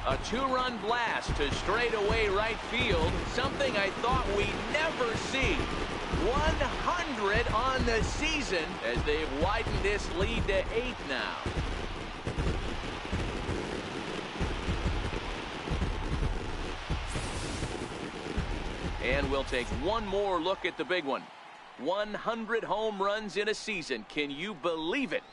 A two-run blast to straightaway right field, something I thought we'd never see. 100 on the season as they've widened this lead to 8 now. And we'll take one more look at the big one. 100 home runs in a season. Can you believe it?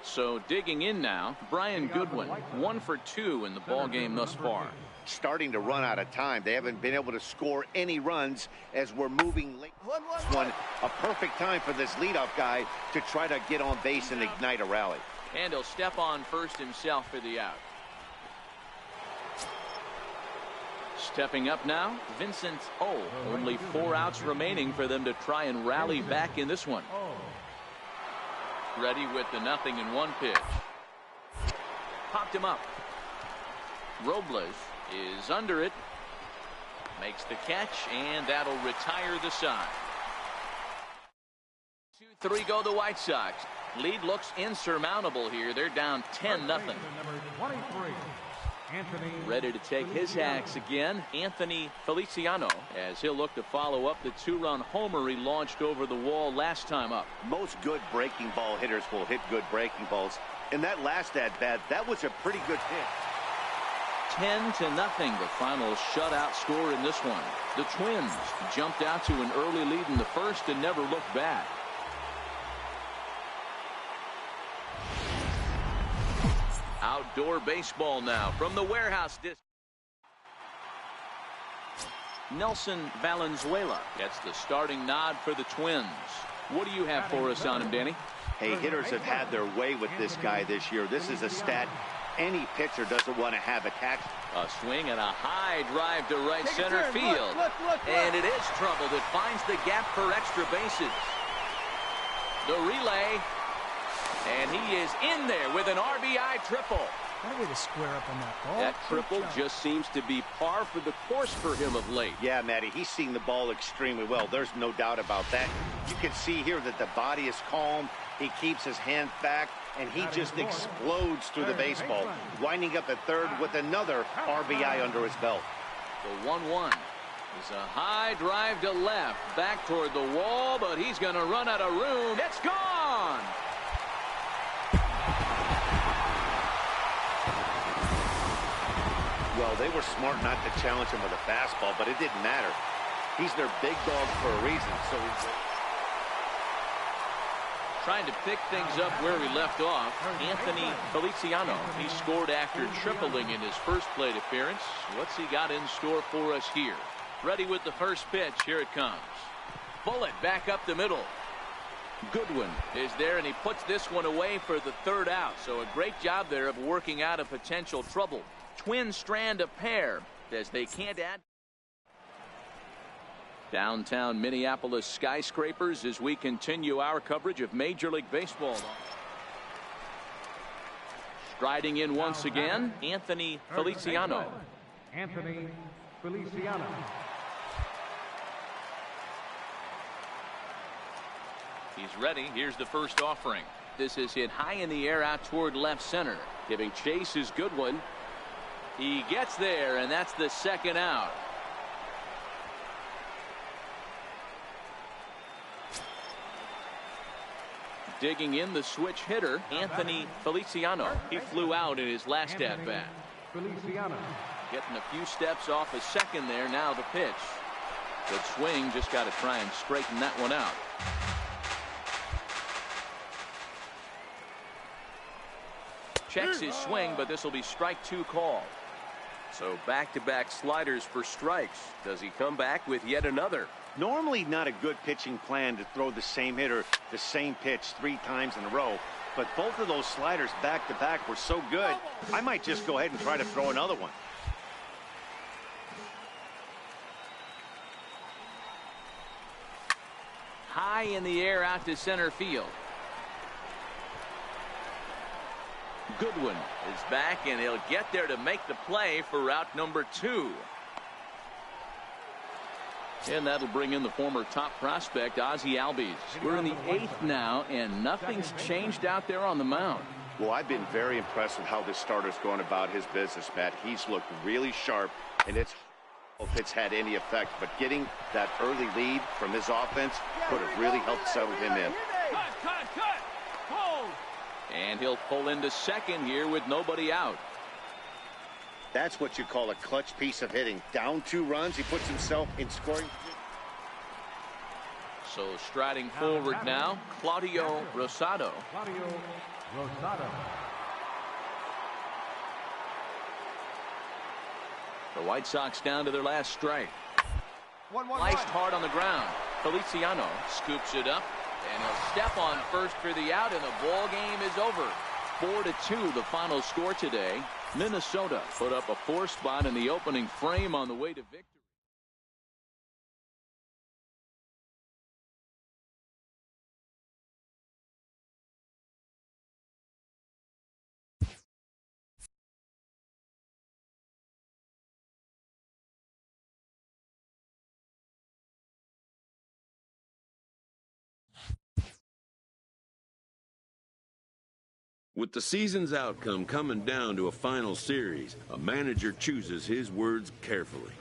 So digging in now, Brian Goodwin, 1 for 2 in the ball game thus far. Starting to run out of time. They haven't been able to score any runs as we're moving late. One, a perfect time for this leadoff guy to try to get on base and ignite a rally. And he'll step on first himself for the out. Stepping up now, Vincent O. Only 4 outs remaining for them to try and rally back in this one. Ready with the 0-1 pitch. Popped him up. Robles is under it. Makes the catch, and that'll retire the side. 2-3 go the White Sox. Lead looks insurmountable here. They're down 10-0. Ready to take his hacks again, Anthony Feliciano, as he'll look to follow up the 2-run homer he launched over the wall last time up. Most good breaking ball hitters will hit good breaking balls. In that last at-bat, that was a pretty good hit. 10-0, the final shutout score in this one. The Twins jumped out to an early lead in the first and never looked back. Outdoor baseball now from the warehouse. Nelson Valenzuela gets the starting nod for the Twins. What do you have for us on him, Danny? Hey, hitters have had their way with this guy this year. This is a stat any pitcher doesn't want to have attached. A swing and a high drive to right center field. Look. And it is troubled. It finds the gap for extra bases. The relay. And he is in there with an RBI triple. What a way to square up on that ball. That triple just seems to be par for the course for him of late. Yeah, Matty, he's seen the ball extremely well. There's no doubt about that. You can see here that the body is calm. He keeps his hands back, and he just explodes through the baseball, winding up at third with another RBI under his belt. The 1-1 is a high drive to left, back toward the wall, but he's going to run out of room. It's gone! Well, they were smart not to challenge him with a fastball, but it didn't matter. He's their big dog for a reason. So he's trying to pick things up where we left off. Anthony Feliciano. He scored after tripling in his first plate appearance. What's he got in store for us here? Ready with the first pitch. Here it comes. Bullet back up the middle. Goodwin is there, and he puts this one away for the 3rd out. So a great job there of working out a potential trouble. Twins strand a pair as they can't add. Downtown Minneapolis skyscrapers as we continue our coverage of Major League Baseball. Striding in once again, Anthony Feliciano. Anthony Feliciano. He's ready. Here's the first offering. This is hit high in the air out toward left center. Giving chase is Goodwin. He gets there, and that's the 2nd out. Digging in the switch hitter, Anthony Feliciano. He flew out in his last at-bat. Feliciano. Getting a few steps off a second there. Now the pitch. Good swing. Just got to try and straighten that one out. Checks his swing, but this will be strike 2 call. So back-to-back sliders for strikes. Does he come back with yet another? Normally not a good pitching plan to throw the same hitter the same pitch 3 times in a row, but both of those sliders back-to-back were so good, I might just go ahead and try to throw another one. High in the air out to center field. Goodwin is back, and he'll get there to make the play for route number 2. And that'll bring in the former top prospect, Ozzie Albies. We're in the 8th now, and nothing's changed out there on the mound. Well, I've been very impressed with how this starter's going about his business, Matt. He's looked really sharp, and it's if it's had any effect. But getting that early lead from his offense could have really helped settle him in. Cut. Hold. And he'll pull into second here with nobody out. That's what you call a clutch piece of hitting. Down 2 runs, he puts himself in scoring. So striding forward now, Claudio Rosado. The White Sox down to their last strike. Sliced hard on the ground. Feliciano scoops it up, and he'll step on first for the out, and the ball game is over. 4-2 the final score today. Minnesota put up a 4 spot in the opening frame on the way to victory. With the season's outcome coming down to a final series, a manager chooses his words carefully.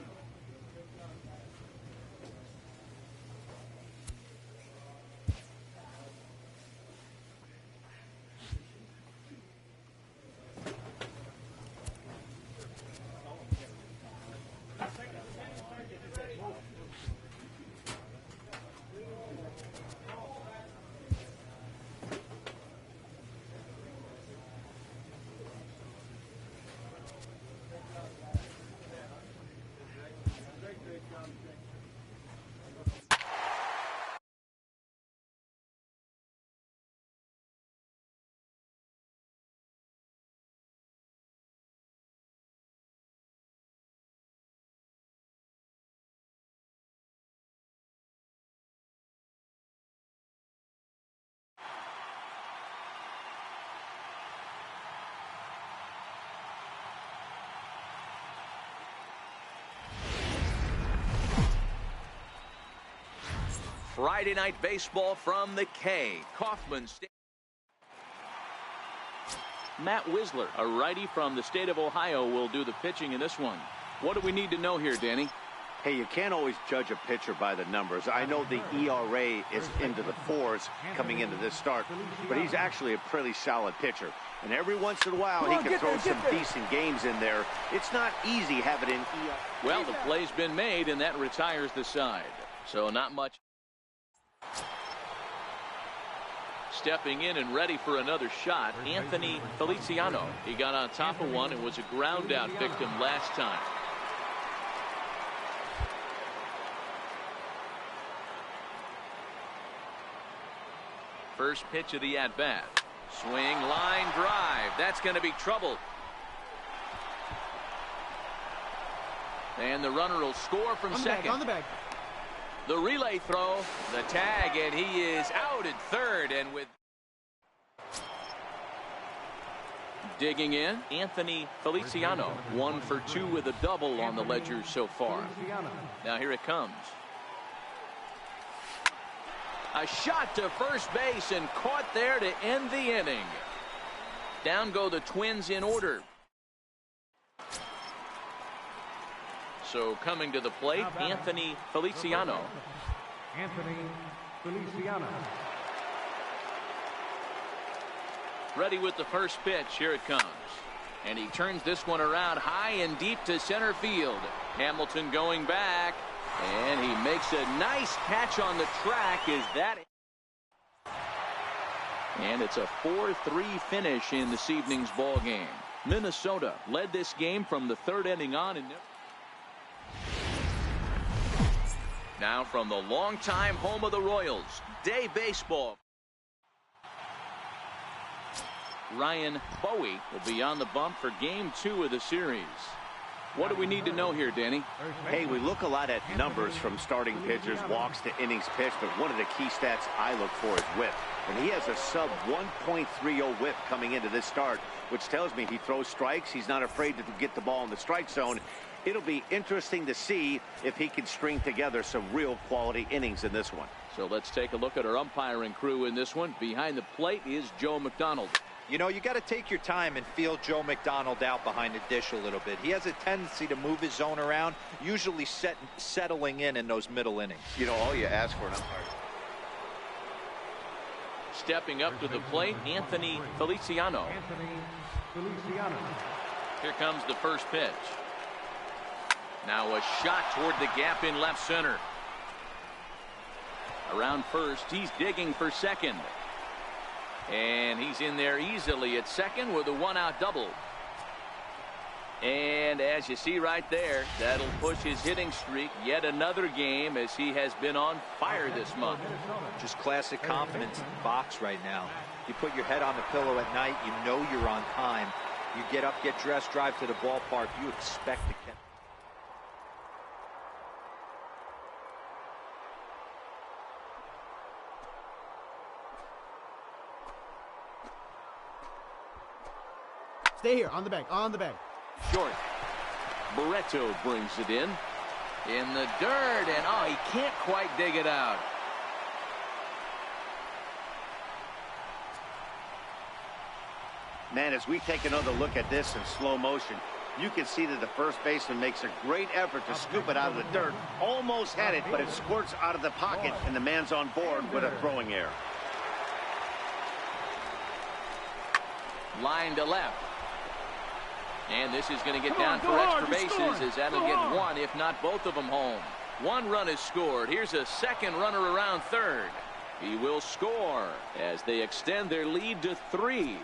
Friday night baseball from the K. Kauffman Stadium. Matt Wisler, a righty from the state of Ohio, will do the pitching in this one. What do we need to know here, Danny? Hey, you can't always judge a pitcher by the numbers. I know the ERA is into the 4s coming into this start, but he's actually a pretty solid pitcher. And every once in a while, he can throw some decent games in there. It's not easy having an ERA. Well, the play's been made, and that retires the side. So not much. Stepping in and ready for another shot, Anthony Feliciano. He got on top of one and was a ground out victim last time. First pitch of the at-bat. Swing, line drive. That's going to be trouble. And the runner will score from second. On the bag. The relay throw, the tag, and he is out at third. And with digging in, Anthony Feliciano, 1 for 2 with a double on the ledger so far. Now here it comes. A shot to first base and caught there to end the inning. Down go the Twins in order. So coming to the plate, Anthony Feliciano. Ready with the first pitch. Here it comes. And he turns this one around high and deep to center field. Hamilton going back. And he makes a nice catch on the track. Is that it? And it's a 4-3 finish in this evening's ball game. Minnesota led this game from the 3rd inning on. And now from the longtime home of the Royals, Day Baseball. Ryan Bowie will be on the bump for game 2 of the series. What do we need to know here, Danny? Hey, we look a lot at numbers from starting pitchers, walks to innings pitched, but one of the key stats I look for is whip. And he has a sub 1.30 whip coming into this start, which tells me he throws strikes. He's not afraid to get the ball in the strike zone. It'll be interesting to see if he can string together some real quality innings in this one. So let's take a look at our umpiring crew in this one. Behind the plate is Joe McDonald. You know, you got to take your time and feel Joe McDonald out behind the dish a little bit. He has a tendency to move his zone around, usually settling in those middle innings. You know, all you ask for an umpire. Stepping up to the plate, Anthony Feliciano. Here comes the first pitch. Now a shot toward the gap in left center. Around first, he's digging for second. And he's in there easily at second with a one-out double. And as you see right there, that'll push his hitting streak yet another game as he has been on fire this month. Just classic confidence in the box right now. You put your head on the pillow at night, you know you're on time. You get up, get dressed, drive to the ballpark, you expect to catch. Stay here, on the bag, on the bag. Short. Barreto brings it in the dirt, and oh, he can't quite dig it out. Man, as we take another look at this in slow motion, you can see that the first baseman makes a great effort to scoop it out of the dirt. Almost had it, but it squirts out of the pocket, and the man's on board with a throwing error. Line to left. And this is going to get down for extra bases as that'll get one, if not both of them, home. One run is scored. Here's a second runner around third. He will score as they extend their lead to 3.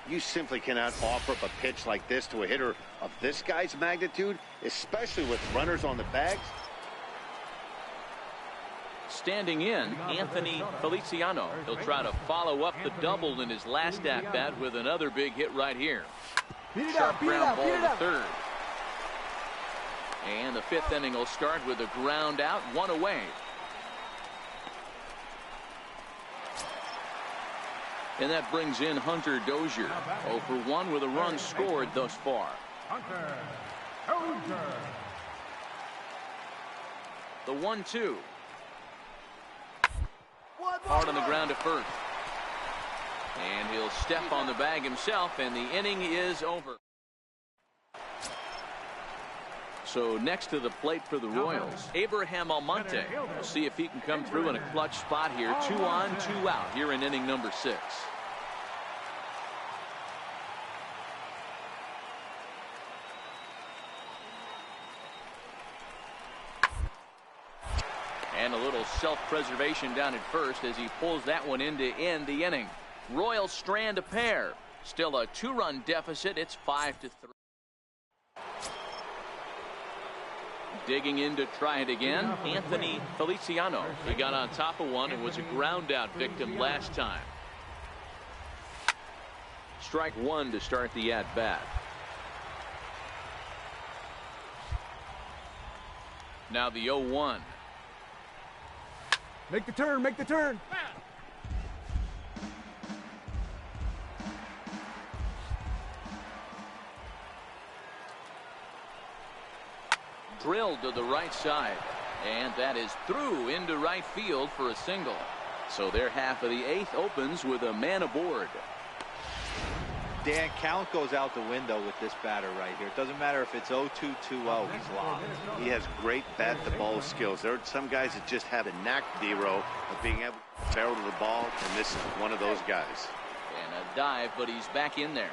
You simply cannot offer up a pitch like this to a hitter of this guy's magnitude, especially with runners on the bags. Standing in, Anthony Feliciano. He'll try to follow up the double in his last at-bat with another big hit right here. Sharp ground ball to third. And the 5th inning will start with a ground out, 1 away. And that brings in Hunter Dozier. 0 for 1 with a run scored thus far. Hunter Dozier. The 1-2. Hard on the ground to first. And he'll step on the bag himself, and the inning is over. So next to the plate for the Royals, Abraham Almonte. We'll see if he can come through in a clutch spot here. 2 on, 2 out here in inning number 6. And a little self-preservation down at first as he pulls that one in to end the inning. Royals strand a pair. Still a 2-run deficit. It's 5-3. Digging in to try it again, Anthony Feliciano. He got on top of one and was a ground-out victim last time. Strike 1 to start the at-bat. Now the 0-1. Make the turn, make the turn. Drilled to the right side, and that is through into right field for a single. So their half of the 8th opens with a man aboard. Dan, count goes out the window with this batter right here. It doesn't matter if it's 0-2, 2-0, he's locked. He has great bat-to-ball skills. There are some guys that just have a knack, D-Row, of being able to barrel to the ball, and this is one of those guys. And a dive, but he's back in there.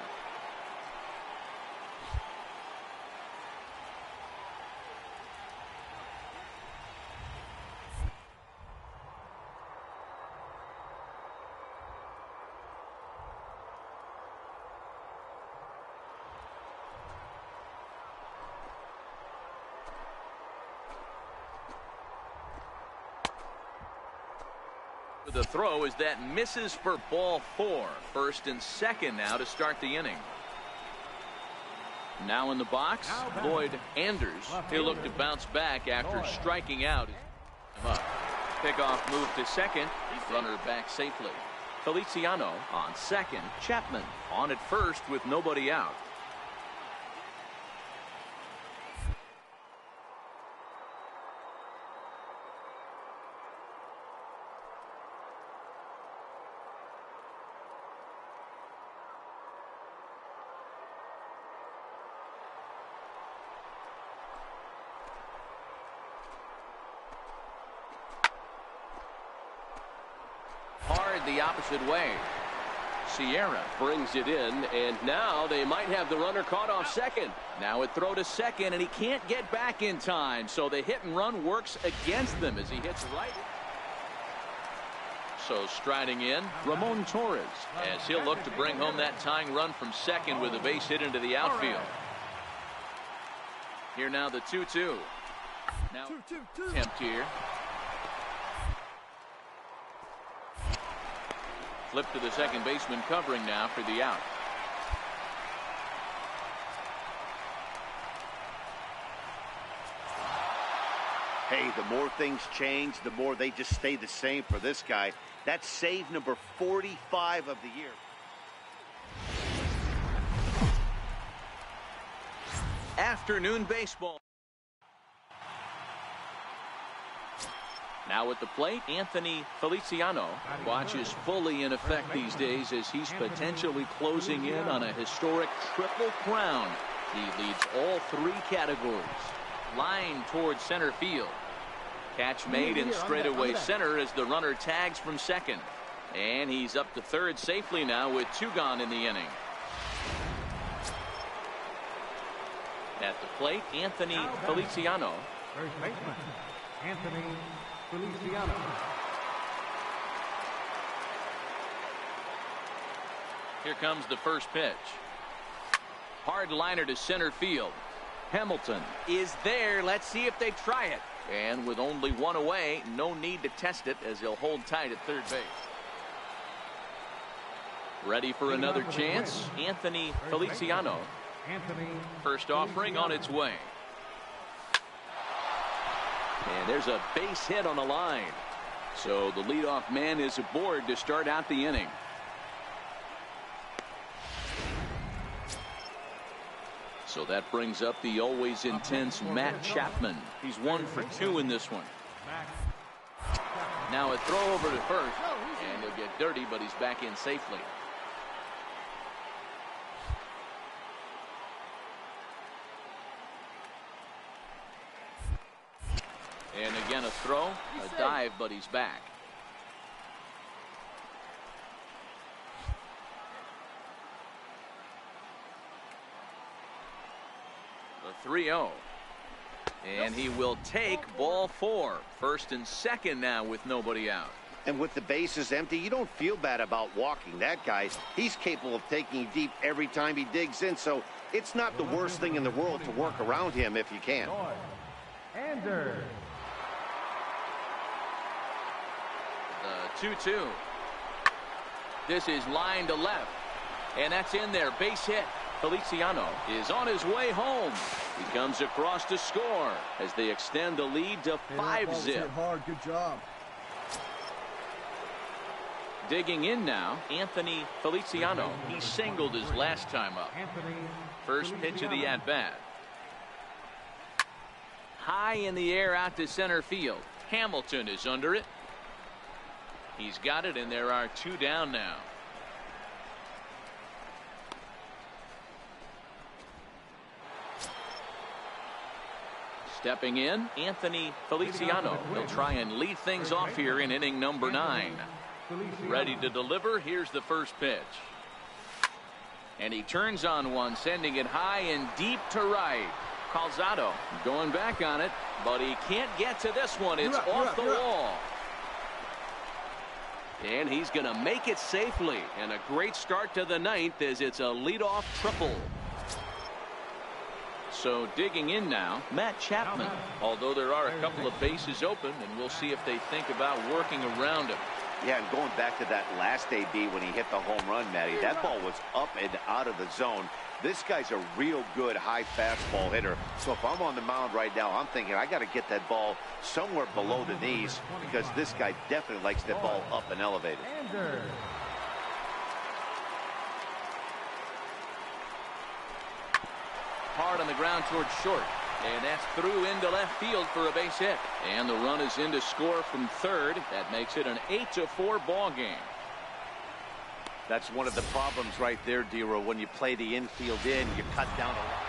The throw is that misses for ball 4. First and second now to start the inning. Now in the box, Lloyd Anders. He'll look to bounce back after striking out. Pickoff move to second. Runner back safely. Feliciano on second. Chapman on at first with nobody out. hard the opposite way. Sierra brings it in, and now they might have the runner caught off second. Now a throw to second, and he can't get back in time, so the hit and run works against them as he hits right. So striding in, Ramon Torres, as he'll look to bring home that tying run from second with a base hit into the outfield. Here now the 2-2. Now attempt here. Flip to the second baseman covering now for the out. Hey, the more things change, the more they just stay the same for this guy. That's save number 45 of the year. Afternoon baseball. Now at the plate, Anthony Feliciano. Watch is fully in effect these days as he's potentially closing in on a historic triple crown. He leads all three categories. Line towards center field. Catch made in straightaway center as the runner tags from second. And he's up to third safely now with 2 gone in the inning. At the plate, Anthony Feliciano. First baseman, Anthony Feliciano. Here comes the first pitch. Hard liner to center field. Hamilton is there. Let's see if they try it. And with only 1 away, no need to test it as he'll hold tight at third base. Ready for another chance? Anthony Feliciano. First offering on its way. And there's a base hit on the line. So the leadoff man is aboard to start out the inning. So that brings up the always intense Matt Chapman. He's 1 for 2 in this one. Now a throw over to first, and he'll get dirty, but he's back in safely. And again a throw, a dive, but he's back. The 3-0. And he will take ball 4. First and second now with nobody out. And with the bases empty, you don't feel bad about walking that guy. He's capable of taking deep every time he digs in, so it's not the worst thing in the world to work around him if you can. Anders. The 2-2. This is line to left. And that's in there. Base hit. Feliciano is on his way home. He comes across to score as they extend the lead to 5-zip. Hard. Good job. Digging in now, Anthony Feliciano. He singled his last time up. First pitch of the at-bat. High in the air out to center field. Hamilton is under it. He's got it, and there are 2 down now. Stepping in, Anthony Feliciano. He'll try and lead things off here in inning number 9. Ready to deliver. Here's the first pitch. And he turns on one, sending it high and deep to right. Calzado going back on it, but he can't get to this one. It's off the wall. And he's going to make it safely. And a great start to the 9th as it's a leadoff triple. So digging in now, Matt Chapman. Although there are a couple of bases open, and we'll see if they think about working around him. Yeah, and going back to that last AB when he hit the home run, Matty, that ball was up and out of the zone. This guy's a real good high fastball hitter. So if I'm on the mound right now, I'm thinking I got to get that ball somewhere below the knees because this guy definitely likes that ball up and elevated. Hard on the ground towards short. And that's through into left field for a base hit. And the run is in to score from third. That makes it an 8-4 ball game. That's one of the problems right there, Dero. When you play the infield in, you cut down a lot.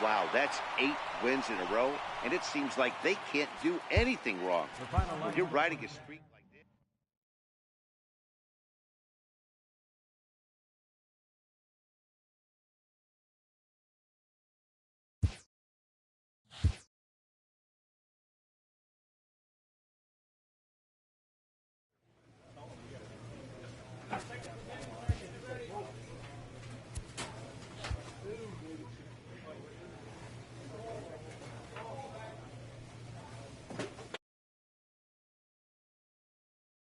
Wow, that's 8 wins in a row, and it seems like they can't do anything wrong. When you're riding a streak.